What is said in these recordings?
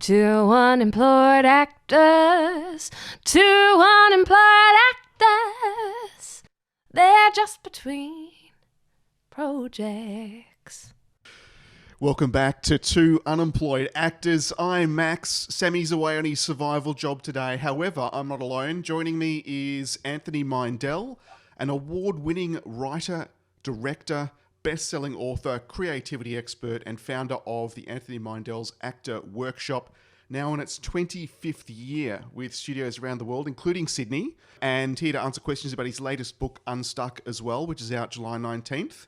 Two unemployed actors, two unemployed actors. They're just between projects. Welcome back to Two Unemployed Actors. I'm Max. Sammy's away on his survival job today. However, I'm not alone. Joining me is Anthony Meindl, an award-winning writer, director, best-selling author, creativity expert, and founder of the Anthony Meindl's Actor Workshop, now in its 25th year with studios around the world, including Sydney, and here to answer questions about his latest book, Unstuck, as well, which is out July 19th.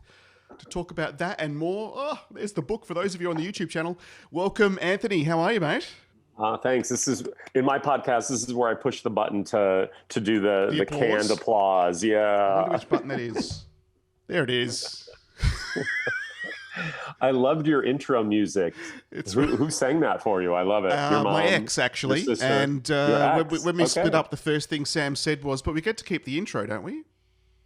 To talk about that and more, there's the book for those of you on the YouTube channel. Welcome, Anthony. How are you, mate? Thanks. This is, in my podcast, this is where I push the button to do the canned applause. Yeah. I wonder which button that is. There it is. I loved your intro music. Who sang that for you? I love it. Your mom, my ex, actually. Your sister, and your ex. when we split up, the first thing Sam said was, but we get to keep the intro, don't we?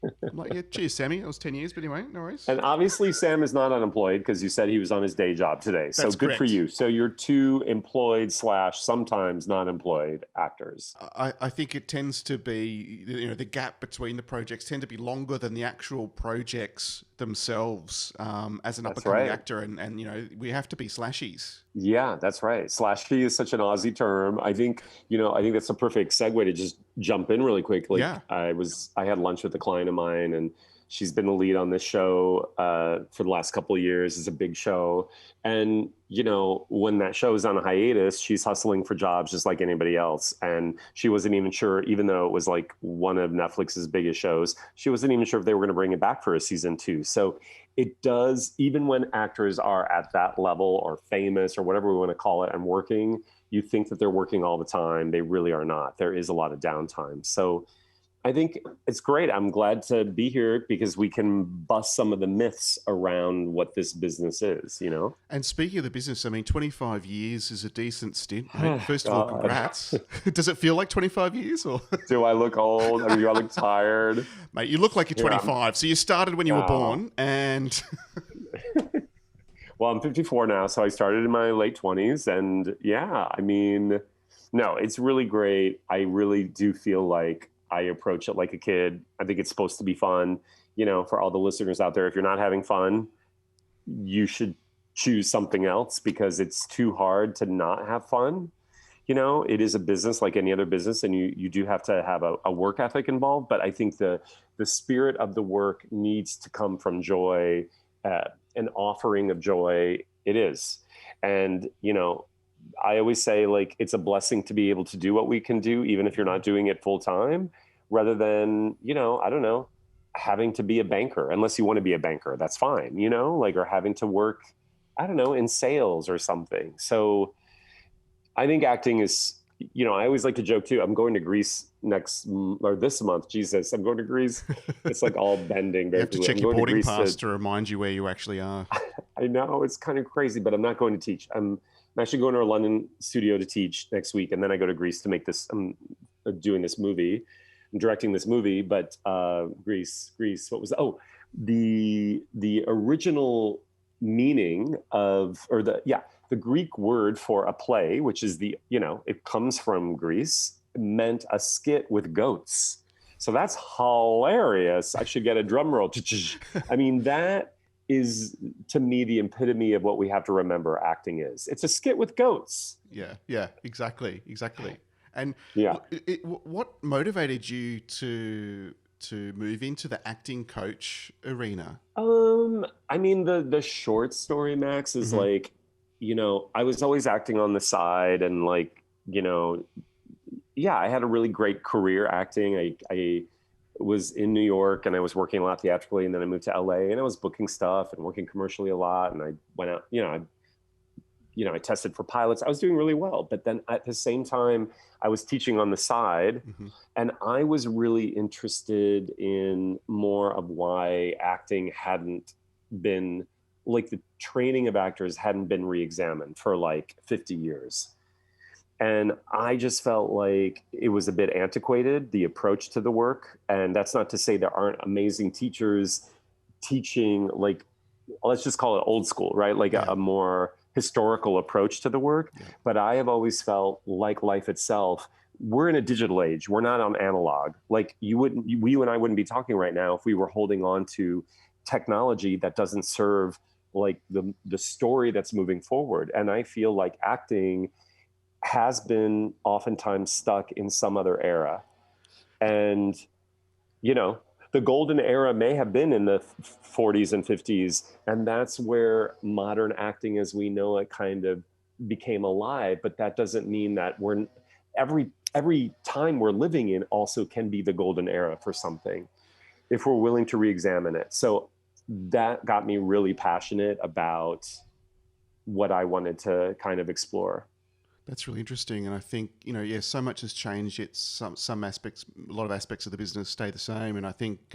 I'm like, yeah, cheers, Sammy. That was 10 years, but anyway, no worries. And obviously, Sam is not unemployed because you said he was on his day job today. So That's good correct. for you. So you're two employed / sometimes not employed actors. I think it tends to be, the gap between the projects tend to be longer than the actual projects themselves as an up-and-coming actor. And, we have to be slashies. Yeah, that's right. Slashie is such an Aussie term. I think that's a perfect segue to just jump in really quick. Yeah. I had lunch with a client of mine, and she's been the lead on this show for the last couple of years. It's a big show. And, when that show is on a hiatus, she's hustling for jobs just like anybody else. And she wasn't even sure, even though it was like one of Netflix's biggest shows, she wasn't even sure if they were going to bring it back for a season 2. So it does, even when actors are at that level or famous or whatever we want to call it and working, you think that they're working all the time. They really are not. There is a lot of downtime. So I think it's great. I'm glad to be here because we can bust some of the myths around what this business is, And speaking of the business, 25 years is a decent stint. Mate. First of all, congrats. Does it feel like 25 years? Or do I look old? I mean, do I look tired? Mate, you look like you're 25. So you started when you were born and... Well, I'm 54 now, so I started in my late 20s. And no, it's really great. I really do feel like I approach it like a kid. I think it's supposed to be fun. For all the listeners out there, if you're not having fun, you should choose something else because it's too hard to not have fun. It is a business like any other business, and you do have to have a work ethic involved. But I think the spirit of the work needs to come from joy, an offering of joy. It is. And, I always say, it's a blessing to be able to do what we can do, even if you're not doing it full time, rather than, I don't know, having to be a banker, unless you want to be a banker, that's fine, or having to work, I don't know, in sales or something. So I think acting is, I always like to joke too. I'm going to Greece this month. Jesus, I'm going to Greece. It's like all bending. You have to check your boarding pass to remind you where you actually are. I know, it's kind of crazy, but I'm not going to teach. I'm actually going to our London studio to teach next week, and then I go to Greece to make this. I'm doing this movie. I'm directing this movie, but Greece. What was the original meaning of the Greek word for a play, which is it comes from Greece, meant a skit with goats. So that's hilarious. I should get a drum roll. I mean, that is, to me, the epitome of what we have to remember acting is. It's a skit with goats. Yeah, exactly. And what motivated you to move into the acting coach arena? The short story, Max, is I was always acting on the side, and I had a really great career acting. I was in New York and I was working a lot theatrically, and then I moved to LA and I was booking stuff and working commercially a lot. And I went out, I tested for pilots. I was doing really well, but then at the same time I was teaching on the side, and I was really interested in more of why acting hadn't been, the training of actors hadn't been re-examined for 50 years. And I just felt like it was a bit antiquated, the approach to the work. And that's not to say there aren't amazing teachers teaching, let's just call it old school, right? A more historical approach to the work. Yeah. But I have always felt like life itself, we're in a digital age. We're not on analog. Like you and I wouldn't be talking right now if we were holding on to technology that doesn't serve like the story that's moving forward. And I feel like acting has been oftentimes stuck in some other era. And, you know, the golden era may have been in the 40s and 50s. And that's where modern acting as we know it kind of became alive. But that doesn't mean that every time we're living in also can be the golden era for something if we're willing to re-examine it. So that got me really passionate about what I wanted to kind of explore. That's really interesting, and I think so much has changed. Yet some aspects, a lot of aspects of the business stay the same. And I think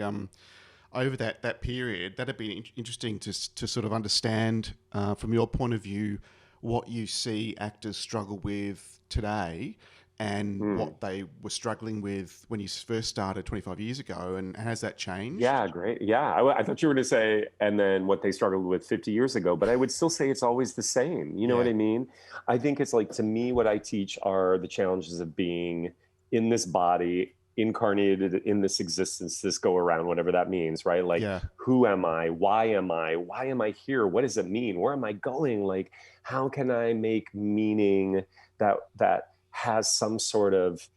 over that period, that'd be interesting to sort of understand from your point of view what you see actors struggle with today, and what they were struggling with when you first started 25 years ago, and has that changed? Yeah, great. Yeah, I thought you were going to say, and then what they struggled with 50 years ago, but I would still say it's always the same. You know what I mean? I think it's like, to me, what I teach are the challenges of being in this body, incarnated in this existence, this go around, whatever that means, right? Like, who am I? Why am I? Why am I here? What does it mean? Where am I going? Like, how can I make meaning that has some sort of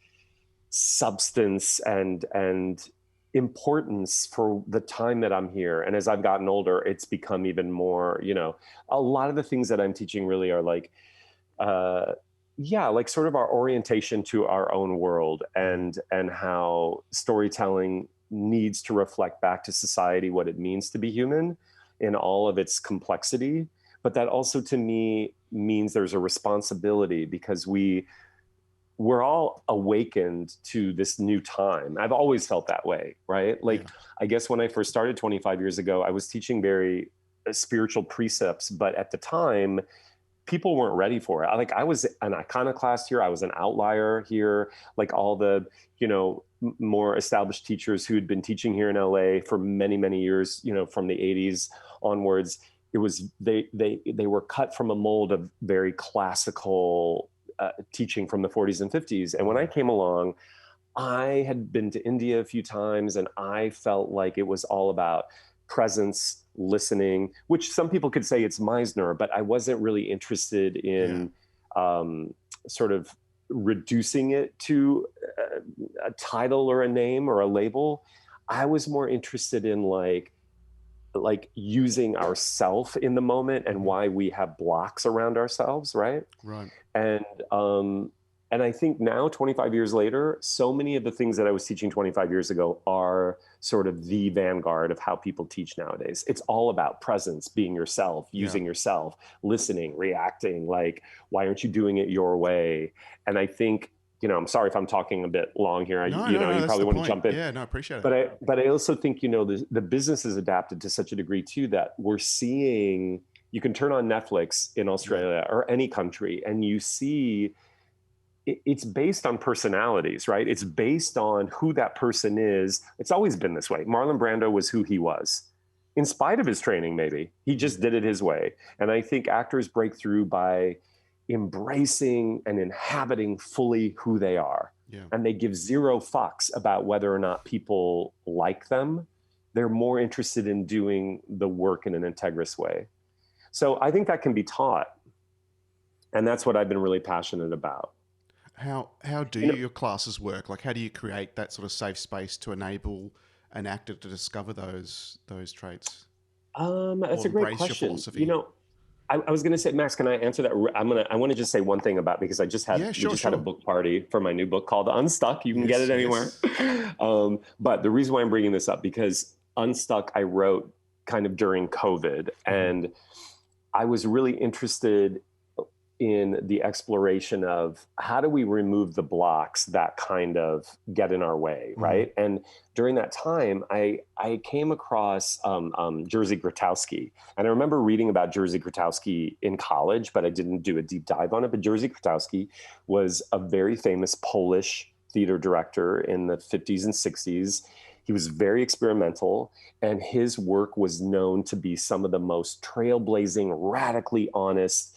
substance and importance for the time that I'm here? And as I've gotten older, it's become even more, a lot of the things that I'm teaching really are like, like sort of our orientation to our own world and how storytelling needs to reflect back to society what it means to be human in all of its complexity. But that also to me means there's a responsibility, because we're all awakened to this new time. I've always felt that way, right? Like, I guess when I first started 25 years ago, I was teaching very spiritual precepts, but at the time, people weren't ready for it. Like, I was an iconoclast here. I was an outlier here. Like all the, more established teachers who had been teaching here in LA for many, many years, from the 80s onwards, it was, they were cut from a mold of very classical teaching from the 40s and 50s. And when I came along, I had been to India a few times, and I felt like it was all about presence, listening, which some people could say it's Meisner, but I wasn't really interested in sort of reducing it to a title or a name or a label. I was more interested in like using ourself in the moment and why we have blocks around ourselves, right? Right. And I think now, 25 years later, so many of the things that I was teaching 25 years ago are sort of the vanguard of how people teach nowadays. It's all about presence, being yourself, using yourself, listening, reacting, like, why aren't you doing it your way? And I think, I'm sorry if I'm talking a bit long here. You probably want to jump in. Yeah, no, I appreciate it. But I also think, the business is adapted to such a degree too, that we're seeing, you can turn on Netflix in Australia or any country, and you see it's based on personalities, right? It's based on who that person is. It's always been this way. Marlon Brando was who he was. In spite of his training, maybe. He just did it his way. And I think actors break through by embracing and inhabiting fully who they are. Yeah. And they give zero fucks about whether or not people like them. They're more interested in doing the work in an integrous way. So I think that can be taught. And that's what I've been really passionate about. How do your classes work? Like, how do you create that sort of safe space to enable an actor to discover those traits? That's a great question. I was going to say, Max, can I answer that? I want to just say one thing about, because I just had had a book party for my new book called Unstuck. You can get it anywhere. But the reason why I'm bringing this up, because Unstuck I wrote kind of during COVID, and I was really interested in the exploration of how do we remove the blocks that kind of get in our way, right? And during that time, I came across Jerzy Grotowski. And I remember reading about Jerzy Grotowski in college, but I didn't do a deep dive on it. But Jerzy Grotowski was a very famous Polish theater director in the 50s and 60s. He was very experimental, and his work was known to be some of the most trailblazing, radically honest,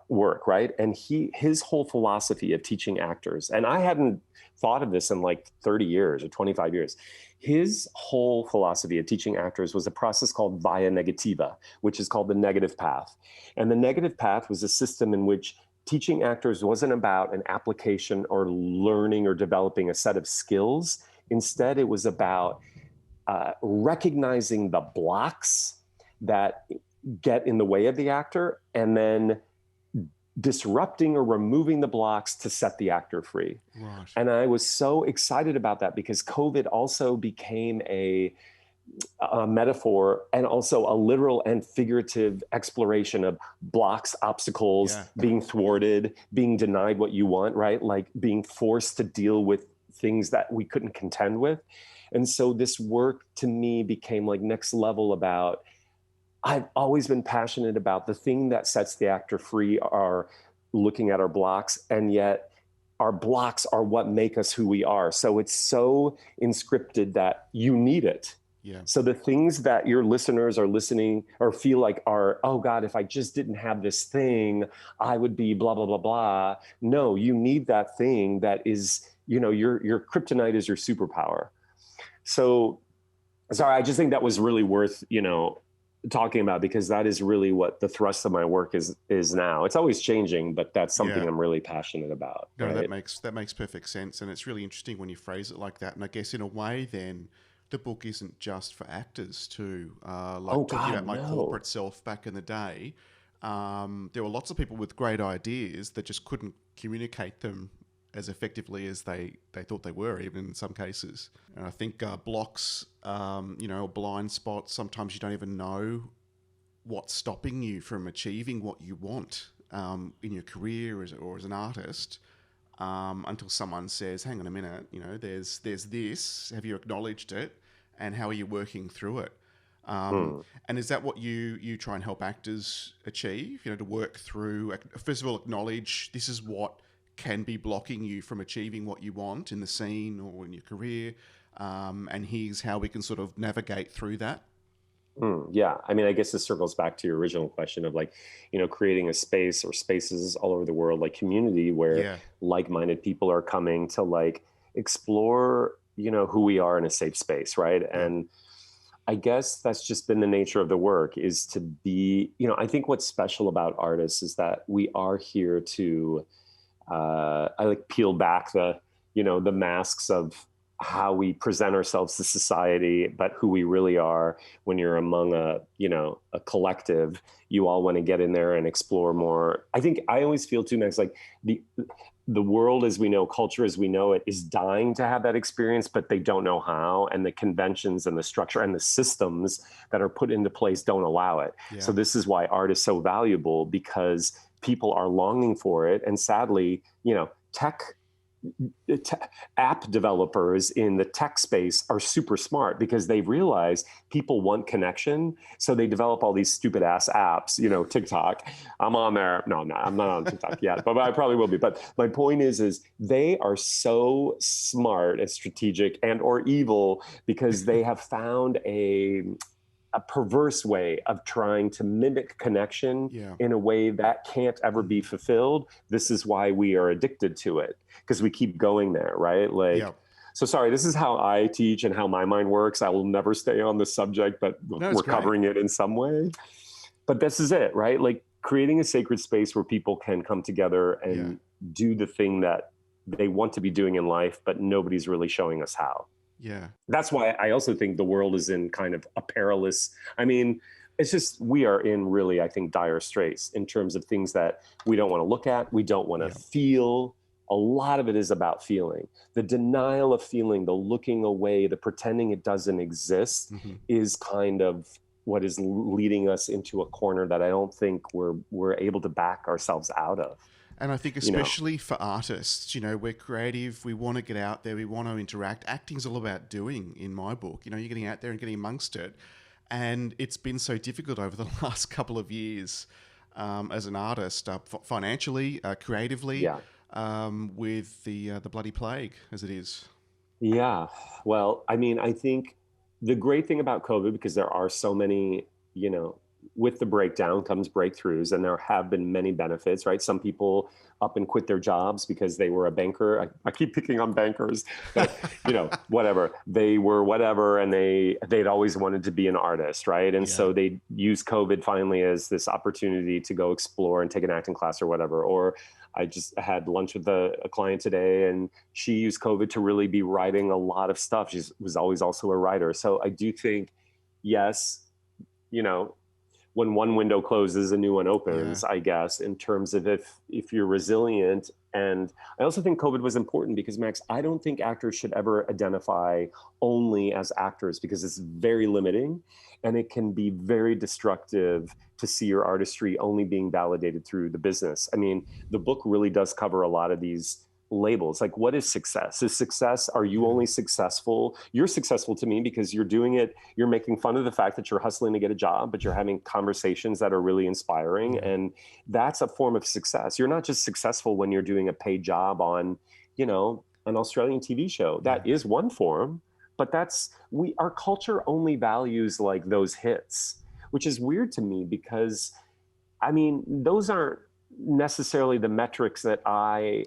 work, right? And his whole philosophy of teaching actors, and I hadn't thought of this in like 30 years or 25 years. His whole philosophy of teaching actors was a process called via negativa, which is called the negative path. And the negative path was a system in which teaching actors wasn't about an application or learning or developing a set of skills. Instead, it was about recognizing the blocks that get in the way of the actor and then disrupting or removing the blocks to set the actor free. Right. And I was so excited about that because COVID also became a metaphor and also a literal and figurative exploration of blocks, obstacles, being thwarted, being denied what you want, right? Like being forced to deal with things that we couldn't contend with. And so this work to me became like next level about, I've always been passionate about the thing that sets the actor free are looking at our blocks, and yet our blocks are what make us who we are. So it's so inscripted that you need it. Yeah. So the things that your listeners are listening or feel like are, oh God, if I just didn't have this thing, I would be blah, blah, blah, blah. No, you need that thing that is, your kryptonite is your superpower. So, sorry, I just think that was really worth, talking about, because that is really what the thrust of my work is now. It's always changing, but that's something I'm really passionate about. No, right? that makes perfect sense. And it's really interesting when you phrase it like that. And I guess in a way then, the book isn't just for actors too. Talking about my corporate self back in the day, there were lots of people with great ideas that just couldn't communicate them as effectively as they thought they were, even in some cases. And I think blocks, blind spots, sometimes you don't even know what's stopping you from achieving what you want in your career or as an artist. Until someone says, hang on a minute, there's this, have you acknowledged it? And how are you working through it? And is that what you try and help actors achieve, to work through, first of all, acknowledge this is what can be blocking you from achieving what you want in the scene or in your career, and here's how we can sort of navigate through that? Yeah. I mean, I guess this circles back to your original question of like, creating a space or spaces all over the world, like community where like-minded people are coming to like explore, who we are in a safe space. Right. And I guess that's just been the nature of the work, is to be, I think what's special about artists is that we are here to, I like peel back the masks of how we present ourselves to society, but who we really are. When you're among a collective, you all want to get in there and explore more. I think I always feel too, Max, like the world as we know, culture as we know it, is dying to have that experience, but they don't know how. And the conventions and the structure and the systems that are put into place don't allow it. Yeah. So this is why art is so valuable, because people are longing for it. And sadly, app developers in the tech space are super smart, because they realize people want connection. So they develop all these stupid ass apps, TikTok. I'm on there. No, I'm not on TikTok yet, but I probably will be. But my point is they are so smart and strategic and or evil, because they have found a perverse way of trying to mimic connection in a way that can't ever be fulfilled. This is why we are addicted to it, because we keep going there, right? So sorry, this is how I teach and how my mind works. I will never stay on the subject, but we're covering it in some way. But this is it, right? Like creating a sacred space where people can come together and do the thing that they want to be doing in life, but nobody's really showing us how. Yeah. That's why I also think the world is in kind of a perilous, it's just, we are in really, I think, dire straits in terms of things that we don't want to look at. We don't want to feel. A lot of it is about feeling. The denial of feeling, the looking away, the pretending it doesn't exist is kind of what is leading us into a corner that I don't think we're able to back ourselves out of. And I think especially for artists, we're creative, we want to get out there, we want to interact. Acting's all about doing, in my book. You're getting out there and getting amongst it. And it's been so difficult over the last couple of years as an artist, financially, creatively, with the bloody plague as it is. Yeah. Well, I think the great thing about COVID, because there are so many, with the breakdown comes breakthroughs, and there have been many benefits, right? Some people up and quit their jobs because they were a banker. I keep picking on bankers, but whatever. They were whatever, and they'd always wanted to be an artist, right? And so they used COVID finally as this opportunity to go explore and take an acting class or whatever. Or I just had lunch with a client today, and she used COVID to really be writing a lot of stuff. She was always also a writer. So I do think, yes, when one window closes, a new one opens, I guess, in terms of if you're resilient. And I also think COVID was important because, Max, I don't think actors should ever identify only as actors, because it's very limiting and it can be very destructive to see your artistry only being validated through the business. I mean, the book really does cover a lot of these labels. Like, what is success? Are you only successful? You're successful to me because you're doing it. You're making fun of the fact that you're hustling to get a job, but you're having conversations that are really inspiring. And that's a form of success. You're not just successful when you're doing a paid job on, an Australian TV show. That is one form, but our culture only values like those hits, which is weird to me because, I mean, those aren't necessarily the metrics that I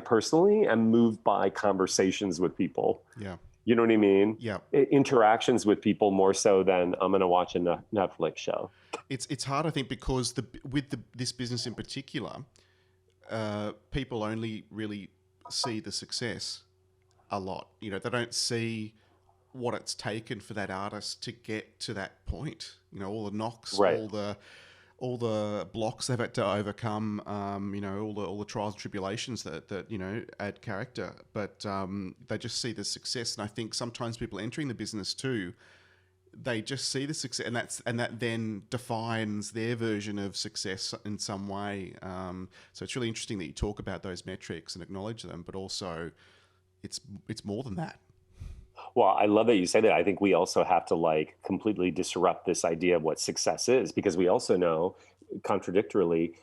personally am moved by. Conversations with people. Yeah. You know what I mean? Yeah. Interactions with people more so than I'm going to watch a Netflix show. It's hard, I think, because this business in particular, people only really see the success a lot. They don't see what it's taken for that artist to get to that point. All the knocks, all the blocks they've had to overcome, all the trials and tribulations that add character. But they just see the success, and I think sometimes people entering the business too, they just see the success, and that then defines their version of success in some way. So it's really interesting that you talk about those metrics and acknowledge them, but also it's more than that. Well, I love that you say that. I think we also have to completely disrupt this idea of what success is, because we also know, contradictorily,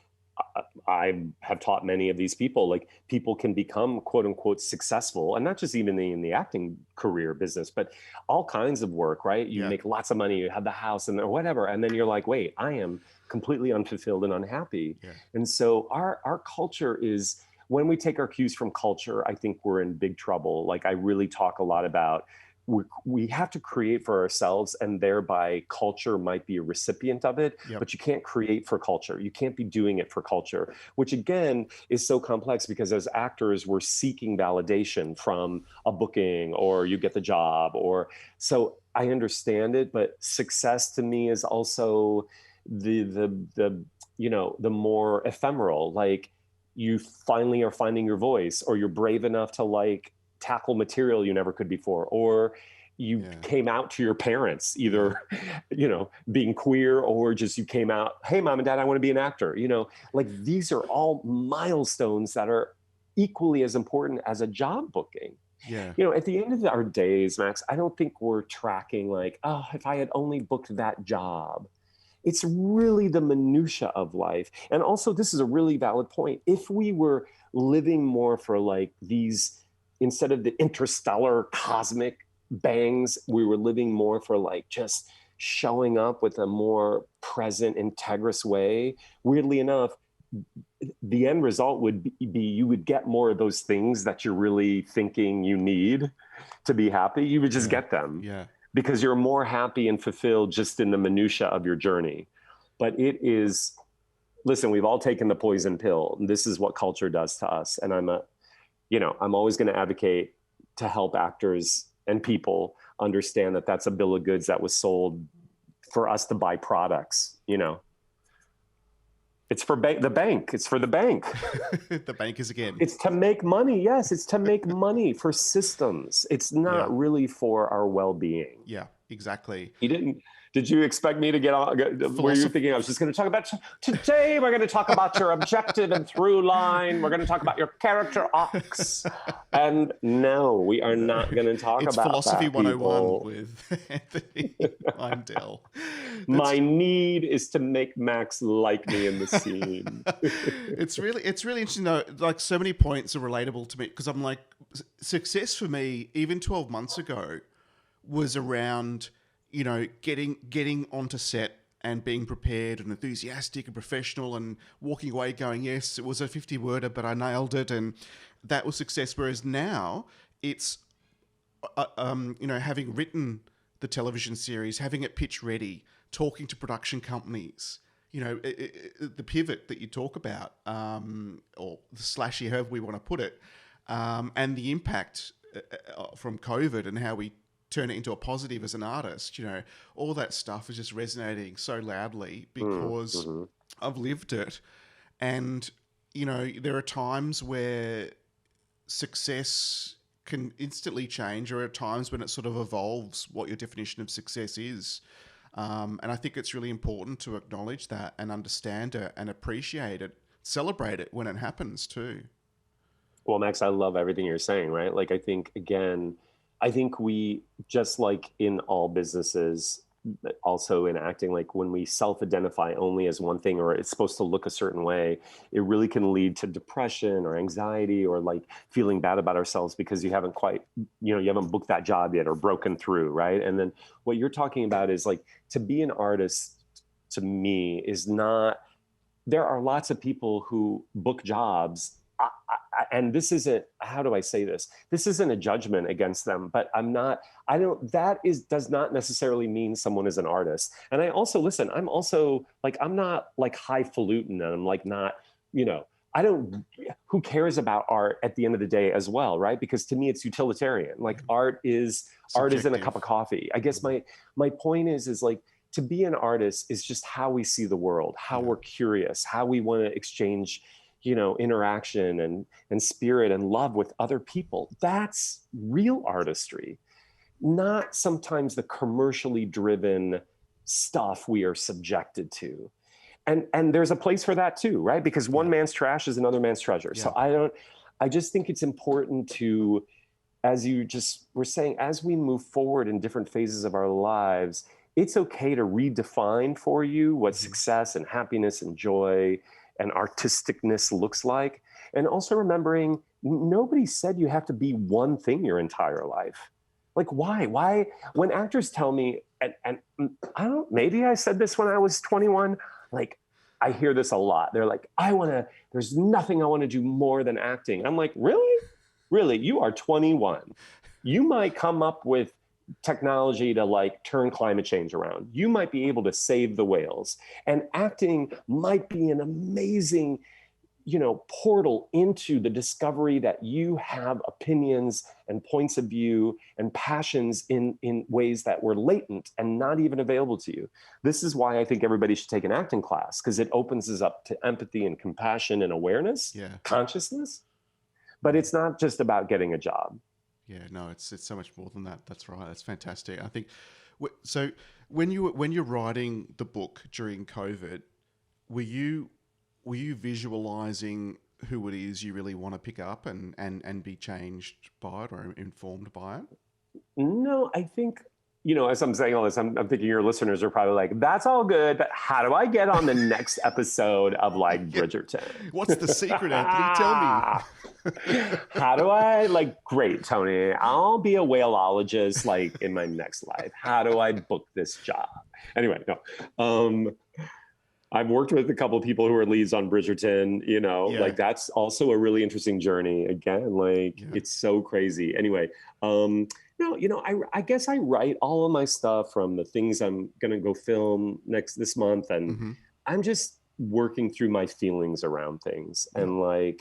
I have taught many of these people, people can become quote unquote successful, and not just even in the acting career business, but all kinds of work, right? You make lots of money, you have the house and whatever. And then you're like, wait, I am completely unfulfilled and unhappy. Yeah. And so our culture is, when we take our cues from culture, I think we're in big trouble. I really talk a lot about, we have to create for ourselves, and thereby culture might be a recipient of it, but you can't create for culture. You can't be doing it for culture, which again is so complex, because as actors, we're seeking validation from a booking, or you get the job, so I understand it, but success to me is also the more ephemeral, you finally are finding your voice, or you're brave enough to tackle material you never could before, or you came out to your parents, either, being queer, or just you came out, hey, mom and dad, I want to be an actor. These are all milestones that are equally as important as a job booking. Yeah. At the end of our days, Max, I don't think we're tracking if I had only booked that job. It's really the minutia of life. And also, this is a really valid point. If we were living more for these, instead of the interstellar cosmic bangs, we were living more for just showing up with a more present, integrous way, weirdly enough, the end result would be you would get more of those things that you're really thinking you need to be happy. You would just get them. Yeah. Because you're more happy and fulfilled just in the minutia of your journey. But listen, we've all taken the poison pill. This is what culture does to us. And I'm always going to advocate to help actors and people understand that that's a bill of goods that was sold for us to buy products, It's for the bank. It's for the bank. The bank is again. It's to make money. Yes, it's to make money for systems. It's not really for our well-being. Yeah, exactly. Did you expect me to get on? Were you thinking I was just going to talk about today? We're going to talk about your objective and through line. We're going to talk about your character arcs. And no, we are not going to talk about Philosophy that, 101 with Anthony Meindl. My need is to make Max like me in the scene. It's really interesting though. So many points are relatable to me, because I'm success for me, even 12 months ago, was around getting onto set and being prepared and enthusiastic and professional and walking away going, yes, it was a 50-worder, but I nailed it. And that was success. Whereas now it's, having written the television series, having it pitch ready, talking to production companies, the pivot that you talk about, or the slashie, however we want to put it, and the impact from COVID and how we turn it into a positive as an artist, all that stuff is just resonating so loudly because I've lived it. And, there are times where success can instantly change, or at times when it sort of evolves what your definition of success is. And I think it's really important to acknowledge that and understand it and appreciate it, celebrate it when it happens too. Well, Max, I love everything you're saying, right? Like, I think we, just like in all businesses, also in acting, like when we self-identify only as one thing, or it's supposed to look a certain way, it really can lead to depression or anxiety, or like feeling bad about ourselves because you haven't quite, you haven't booked that job yet or broken through, right? And then what you're talking about is like, to be an artist, to me, is not, there are lots of people who book jobs, and this isn't, how do I say this? This isn't a judgment against them, but does not necessarily mean someone is an artist. And I also, listen, I'm also like, I'm not like highfalutin, and I'm like not, who cares about art at the end of the day as well, right? Because to me, it's utilitarian. Like art is in a cup of coffee. I guess my point is like, to be an artist is just how we see the world, how we're curious, how we want to exchange interaction and spirit and love with other people. That's real artistry, not sometimes the commercially driven stuff we are subjected to. And there's a place for that too, right? Because one man's trash is another man's treasure. Yeah. So I just think it's important to, as you just were saying, as we move forward in different phases of our lives, it's okay to redefine for you what success and happiness and joy and artisticness looks like. And also remembering, nobody said you have to be one thing your entire life. Like, why? When actors tell me, and I don't, maybe I said this when I was 21, like, I hear this a lot. They're like, there's nothing I want to do more than acting. I'm like, really? Really? You are 21. You might come up with technology to like turn climate change around. You might be able to save the whales, and acting might be an amazing, portal into the discovery that you have opinions and points of view and passions in ways that were latent and not even available to you. This is why I think everybody should take an acting class, because it opens us up to empathy and compassion and awareness, consciousness. But it's not just about getting a job. Yeah, no, it's so much more than that. That's right. That's fantastic. I think so. When you're writing the book during COVID, were you visualizing who it is you really want to pick up and be changed by it or informed by it? No, I think, as I'm saying all this, I'm thinking your listeners are probably like, that's all good, but how do I get on the next episode of like Bridgerton? What's the secret, Anthony? Tell me. How do I, great, Tony, I'll be a whaleologist in my next life. How do I book this job? Anyway, no. I've worked with a couple of people who are leads on Bridgerton, that's also a really interesting journey. Again, it's so crazy. Anyway, I guess I write all of my stuff from the things I'm going to go film this month. And I'm just working through my feelings around things. And I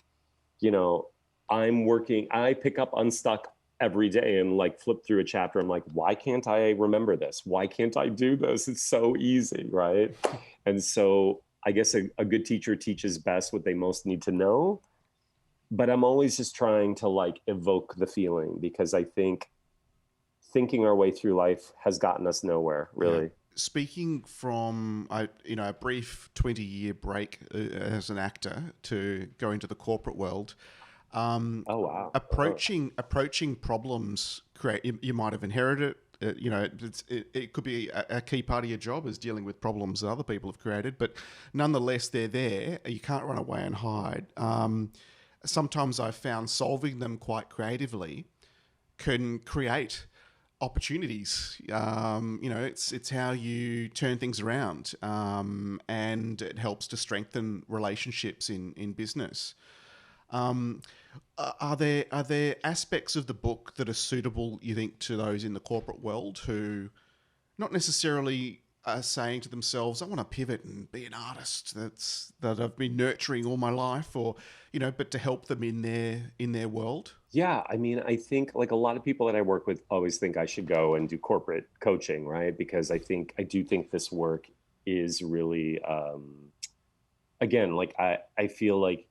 pick up Unstuck every day and flip through a chapter. I'm like, why can't I remember this? Why can't I do this? It's so easy, right? And so I guess a good teacher teaches best what they most need to know. But I'm always just trying to evoke the feeling, because I think thinking our way through life has gotten us nowhere, really. Yeah. Speaking from a brief 20-year break as an actor to go into the corporate world, oh wow! Approaching problems, you might have inherited. It could be a key part of your job is dealing with problems that other people have created, but nonetheless, they're there. You can't run away and hide. Sometimes I've found solving them quite creatively can create opportunities. It's how you turn things around, and it helps to strengthen relationships in business. Are there aspects of the book that are suitable, you think, to those in the corporate world who not necessarily are saying to themselves, "I want to pivot and be an artist that I've been nurturing all my life," or but to help them in their world? Yeah, I mean, I think like a lot of people that I work with always think I should go and do corporate coaching, right? Because I do think this work is really, again, like I feel like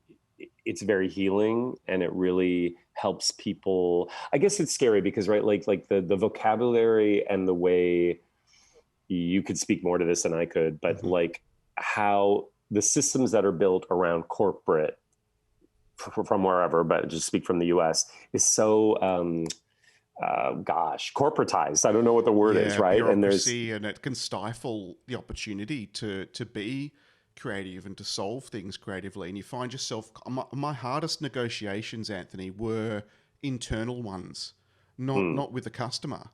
it's very healing and it really helps people. I guess it's scary because, right, like the vocabulary and the way you could speak more to this than I could, but like how the systems that are built around corporate from wherever, but just speak from the US, is so, corporatized. I don't know what the word is, right? And Bureaucracy, and it can stifle the opportunity to be creative and to solve things creatively. And you find yourself, my hardest negotiations, Anthony, were internal ones, not with the customer.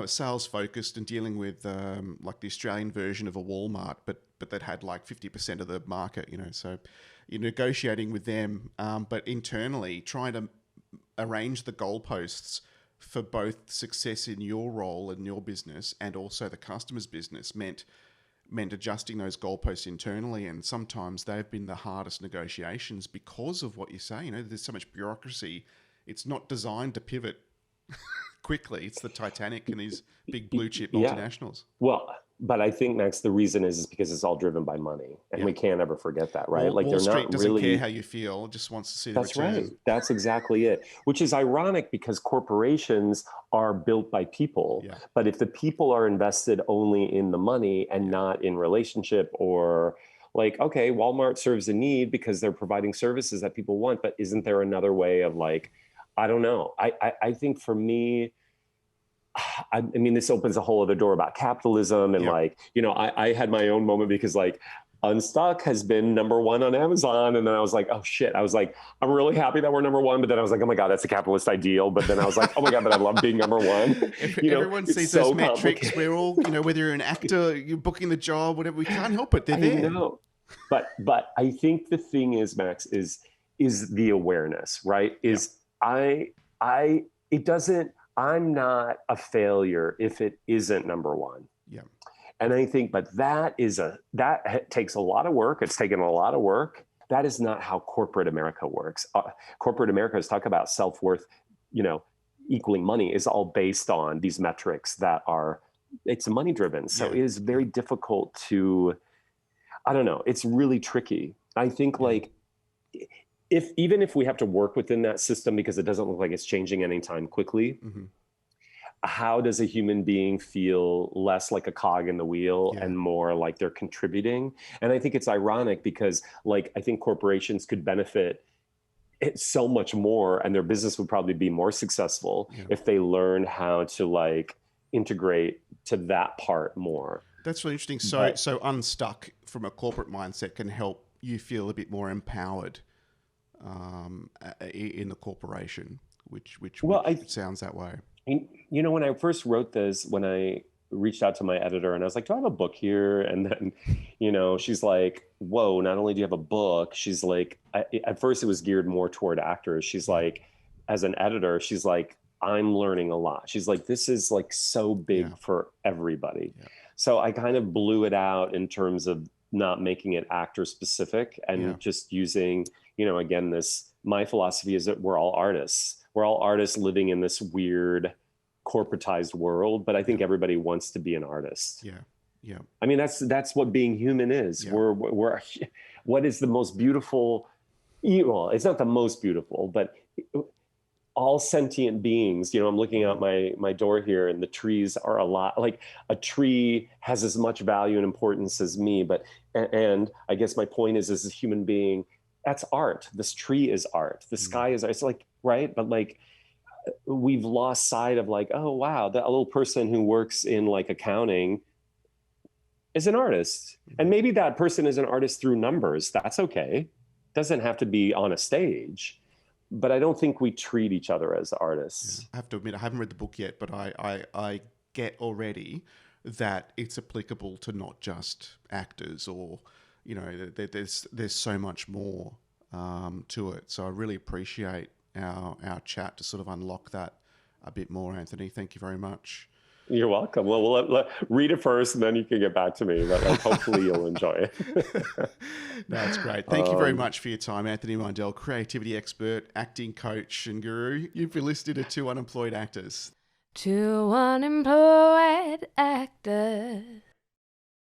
Sales focused and dealing with like the Australian version of a Walmart, but that had like 50% of the market, so you're negotiating with them, but internally trying to arrange the goalposts for both success in your role and your business and also the customer's business meant adjusting those goalposts internally. And sometimes they've been the hardest negotiations because of what you say. There's so much bureaucracy. It's not designed to pivot quickly. It's the Titanic and these big blue chip multinationals. Well, but I think, Max, the reason is because it's all driven by money, and we can't ever forget that, right? Wall Street doesn't care how you feel; it just wants to see the return. That's right. That's exactly it. Which is ironic because corporations are built by people. Yeah. But if the people are invested only in the money and not in relationship, or like, okay, Walmart serves a need because they're providing services that people want, but isn't there another way of like, I don't know. I think for me, I mean, this opens a whole other door about capitalism. And like, I had my own moment because like Unstuck has been #1 on Amazon. And then I was like, oh shit. I was like, I'm really happy that we're #1. But then I was like, oh my God, that's a capitalist ideal. But then I was like, oh my God, but I love being #1. Everyone sees those metrics. We're all, whether you're an actor, you're booking the job, whatever, we can't help it. They're there. Know. But I think the thing is, Max, is the awareness, right? I'm not a failure if it isn't #1. Yeah. And I think, but that takes a lot of work. It's taken a lot of work. That is not how corporate America works. Corporate America is talk about self-worth, equaling money is all based on these metrics that it's money driven. So it is very difficult to, I don't know. It's really tricky. I think like, even if we have to work within that system because it doesn't look like it's changing anytime quickly, how does a human being feel less like a cog in the wheel and more like they're contributing? And I think it's ironic because like, I think corporations could benefit so much more and their business would probably be more successful if they learn how to like integrate to that part more. That's really interesting. So Unstuck from a corporate mindset can help you feel a bit more empowered in the corporation, which sounds that way. When I first wrote this, when I reached out to my editor and I was like, do I have a book here? And then, she's like, whoa, not only do you have a book, she's like, at first it was geared more toward actors. She's like, as an editor, she's like, I'm learning a lot. She's like, this is like so big for everybody. Yeah. So I kind of blew it out in terms of not making it actor specific and just using, again, my philosophy is that we're all artists. We're all artists living in this weird corporatized world, but I think everybody wants to be an artist. Yeah. Yeah. I mean, that's what being human is. Yeah. We're what is the most beautiful, well, it's not the most beautiful, but all sentient beings, I'm looking out my door here and the trees are a lot, like a tree has as much value and importance as me. And I guess my point is, as a human being, that's art. This tree is art. The sky is art. It's like, right. But like, we've lost sight of like, oh, wow, that little person who works in like accounting is an artist. And maybe that person is an artist through numbers. That's okay. Doesn't have to be on a stage. but I don't think we treat each other as artists. I have to admit, I haven't read the book yet, but I get already that it's applicable to not just actors, or there's so much more to it. So I really appreciate our chat to sort of unlock that a bit more, Anthony. Thank you very much. You're welcome. Well, we'll read it first, and then you can get back to me. But hopefully, you'll enjoy it. No, it's great. Thank you very much for your time, Anthony Meindl, creativity expert, acting coach, and guru. You've been listening to Two Unemployed Actors. Two unemployed actors.